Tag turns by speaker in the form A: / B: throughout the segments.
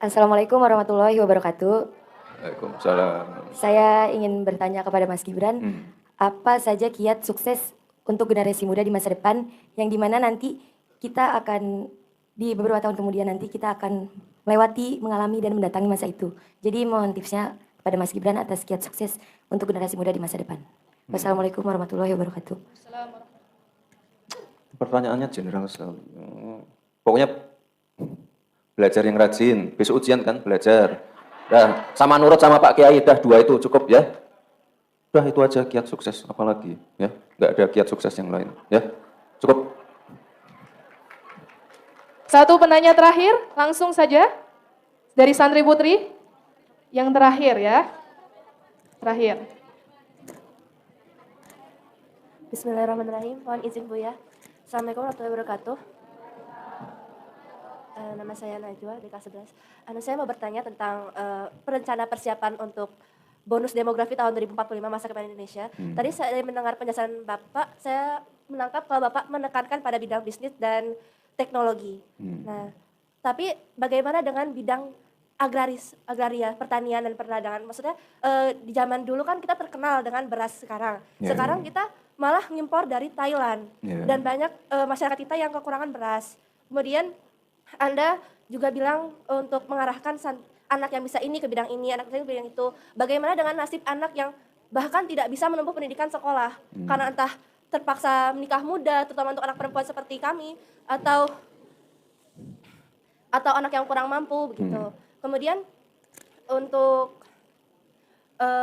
A: Assalamualaikum warahmatullahi wabarakatuh.
B: Waalaikumsalam.
A: Saya ingin bertanya kepada Mas Gibran, apa saja kiat sukses untuk generasi muda di masa depan yang dimana nanti kita akan di beberapa tahun kemudian nanti kita akan melewati, mengalami dan mendatangi masa itu. Jadi mohon tipsnya pada Mas Gibran atas kiat sukses untuk generasi muda di masa depan. Wassalamualaikum warahmatullahi wabarakatuh.
B: Pertanyaannya general sekali. Pokoknya belajar yang rajin, besok ujian kan belajar. Dah, sama nurut sama Pak Kiai, dah dua itu cukup ya. Dah itu aja kiat sukses, apalagi ya. Nggak ada kiat sukses yang lain ya. Cukup.
C: Satu penanya terakhir, langsung saja dari Santri Putri. Yang terakhir ya. Terakhir.
D: Bismillahirrahmanirrahim. Mohon izin Bu ya. Assalamualaikum warahmatullahi wabarakatuh. Nama saya Najwa di kelas 11. Saya mau bertanya tentang perencana persiapan untuk bonus demografi tahun 2045 masa depan Indonesia. Tadi saya mendengar penjelasan Bapak, saya menangkap kalau Bapak menekankan pada bidang bisnis dan teknologi. Nah, tapi bagaimana dengan bidang agraria, pertanian dan perdagangan? Maksudnya di zaman dulu kan kita terkenal dengan beras sekarang. Sekarang kita malah ngimpor dari Thailand dan banyak masyarakat kita yang kekurangan beras. Kemudian Anda juga bilang untuk mengarahkan anak yang bisa ini ke bidang ini, anak yang ke bidang itu. Bagaimana dengan nasib anak yang bahkan tidak bisa menempuh pendidikan sekolah karena entah terpaksa menikah muda, terutama untuk anak perempuan seperti kami, atau anak yang kurang mampu begitu. Kemudian untuk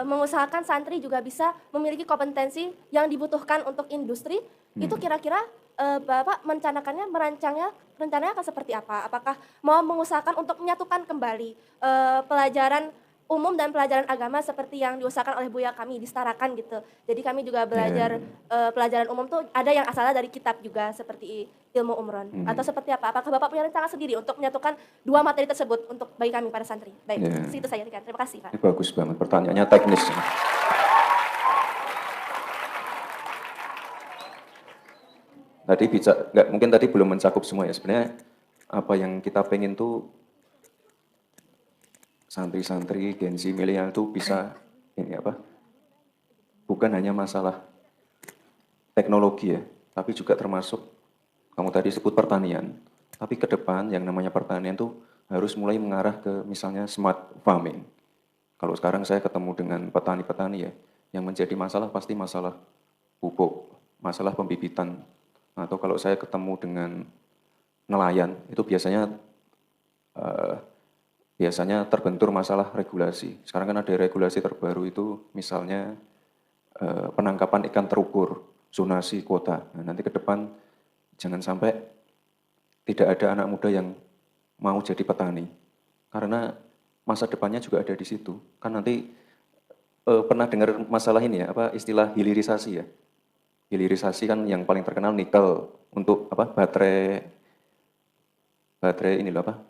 D: mengusahakan santri juga bisa memiliki kompetensi yang dibutuhkan untuk industri, itu kira-kira Bapak merancangnya akan seperti apa? Apakah mau mengusahakan untuk menyatukan kembali pelajaran umum dan pelajaran agama seperti yang diusahakan oleh Buya kami, disetarakan gitu. Jadi kami juga belajar pelajaran umum tuh ada yang asalnya dari kitab juga seperti ilmu umron. Atau seperti apa? Apakah Bapak punya rencana sendiri untuk menyatukan dua materi tersebut untuk bagi kami para santri? Baik, segitu saja. Terima kasih Pak.
B: Ini bagus banget, pertanyaannya teknis. Tadi mungkin tadi belum mencakup semua ya. Sebenarnya apa yang kita pengen tuh santri-santri, Gen Z, milenial tuh bisa ini apa? Bukan hanya masalah teknologi ya, tapi juga termasuk kamu tadi sebut pertanian. Tapi ke depan yang namanya pertanian tuh harus mulai mengarah ke misalnya smart farming. Kalau sekarang saya ketemu dengan petani-petani ya, yang menjadi masalah pasti masalah pupuk, masalah pembibitan. Atau kalau saya ketemu dengan nelayan, itu biasanya terbentur masalah regulasi. Sekarang kan ada regulasi terbaru itu misalnya penangkapan ikan terukur, zonasi kuota. Nah, nanti ke depan jangan sampai tidak ada anak muda yang mau jadi petani. Karena masa depannya juga ada di situ. Kan nanti pernah dengar masalah ini ya, apa istilah hilirisasi ya? Hilirisasi kan yang paling terkenal nikel untuk apa? Baterai ini loh apa?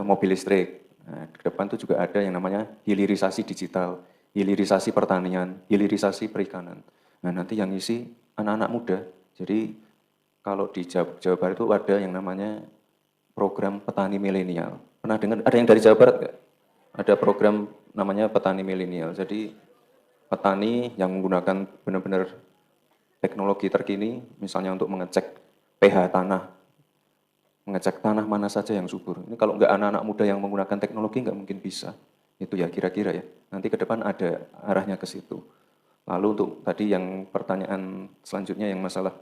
B: Mobil listrik. Nah, ke depan itu juga ada yang namanya hilirisasi digital, hilirisasi pertanian, hilirisasi perikanan. Nah, nanti yang isi anak-anak muda. Jadi kalau di Jawa Barat itu ada yang namanya program petani milenial. Pernah dengar? Ada yang dari Jawa Barat nggak? Ada program namanya petani milenial. Jadi petani yang menggunakan benar-benar teknologi terkini, misalnya untuk mengecek pH tanah, mengecek tanah mana saja yang subur. Ini kalau nggak anak-anak muda yang menggunakan teknologi nggak mungkin bisa. Itu ya kira-kira ya. Nanti ke depan ada arahnya ke situ. Lalu untuk tadi yang pertanyaan selanjutnya yang masalah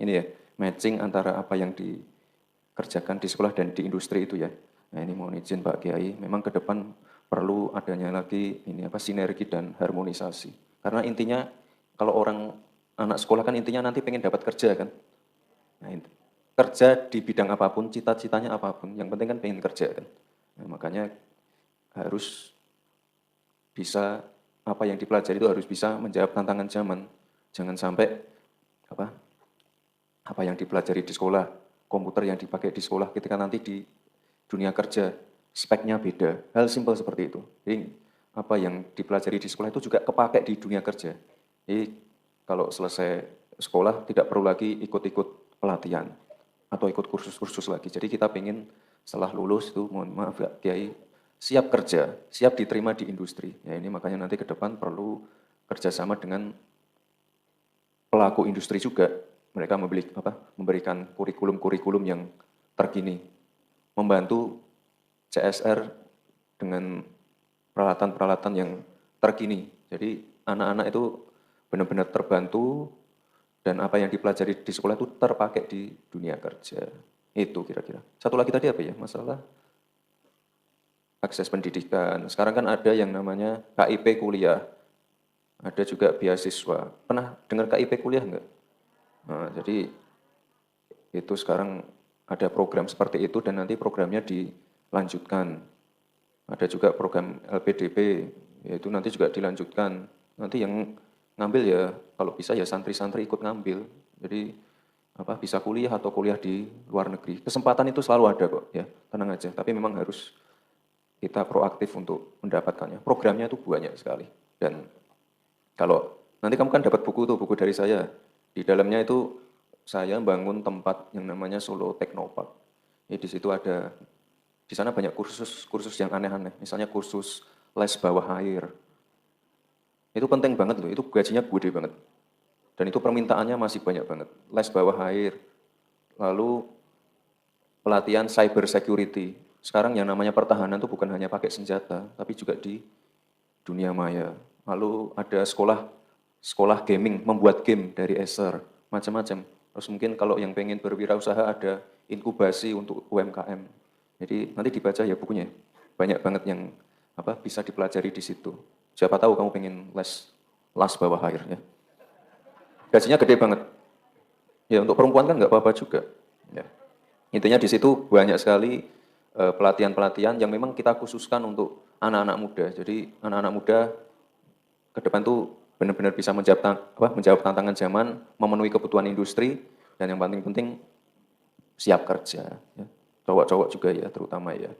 B: ini ya, matching antara apa yang dikerjakan di sekolah dan di industri itu ya. Nah ini mohon izin Pak Kiai, memang ke depan perlu adanya lagi ini apa sinergi dan harmonisasi. Karena intinya kalau anak sekolah kan intinya nanti pengen dapat kerja kan. Nah, kerja di bidang apapun, cita-citanya apapun, yang penting kan pengen kerja kan. Nah, makanya harus bisa apa yang dipelajari itu harus bisa menjawab tantangan zaman. Jangan sampai apa yang dipelajari di sekolah, komputer yang dipakai di sekolah ketika nanti di dunia kerja speknya beda. Hal simpel seperti itu. Jadi apa yang dipelajari di sekolah itu juga kepakai di dunia kerja. Jadi kalau selesai sekolah tidak perlu lagi ikut-ikut pelatihan atau ikut kursus-kursus lagi. Jadi kita pengen setelah lulus itu, mohon maaf ya Kiai, siap kerja, siap diterima di industri. Ya ini makanya nanti ke depan perlu kerjasama dengan pelaku industri juga. Mereka memberikan kurikulum-kurikulum yang terkini, membantu CSR dengan peralatan-peralatan yang terkini. Jadi anak-anak itu benar-benar terbantu dan apa yang dipelajari di sekolah itu terpakai di dunia kerja. Itu kira-kira. Satu lagi tadi apa ya? Masalah akses pendidikan. Sekarang kan ada yang namanya KIP kuliah. Ada juga beasiswa. Pernah dengar KIP kuliah enggak? Nah, jadi itu sekarang ada program seperti itu dan nanti programnya dilanjutkan. Ada juga program LPDP, yaitu nanti juga dilanjutkan. Nanti yang ngambil ya kalau bisa ya santri-santri ikut ngambil. Jadi bisa kuliah atau kuliah di luar negeri. Kesempatan itu selalu ada kok ya, tenang aja. Tapi memang harus kita proaktif untuk mendapatkannya. Programnya itu banyak sekali. Dan kalau nanti kamu kan dapat buku dari saya. Di dalamnya itu saya bangun tempat yang namanya Solo Technopark. Di situ ada, di sana banyak kursus yang aneh-aneh. Misalnya kursus les bawah air. Itu penting banget loh, itu gajinya gede banget. Dan itu permintaannya masih banyak banget. Les bawah air, lalu pelatihan cyber security. Sekarang yang namanya pertahanan itu bukan hanya pakai senjata, tapi juga di dunia maya. Lalu ada sekolah gaming, membuat game dari Acer, macam-macam. Terus mungkin kalau yang pengen berwirausaha ada inkubasi untuk UMKM. Jadi nanti dibaca ya bukunya. Banyak banget yang bisa dipelajari di situ. Siapa tahu kamu pengen les bawah air ya. Gajinya gede banget. Ya untuk perempuan kan nggak apa-apa juga. Ya. Intinya di situ banyak sekali pelatihan-pelatihan yang memang kita khususkan untuk anak-anak muda. Jadi anak-anak muda ke depan tuh benar-benar bisa menjawab tantangan zaman, memenuhi kebutuhan industri, dan yang paling penting siap kerja. Ya. Cowok-cowok juga ya, terutama ya,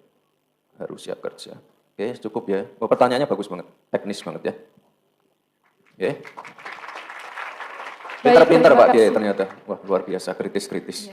B: harus siap kerja. Oke, cukup ya. Pertanyaannya bagus banget, teknis banget ya. Oke. Pintar-pintar Pak Kiai ternyata. Wah, luar biasa, kritis-kritis.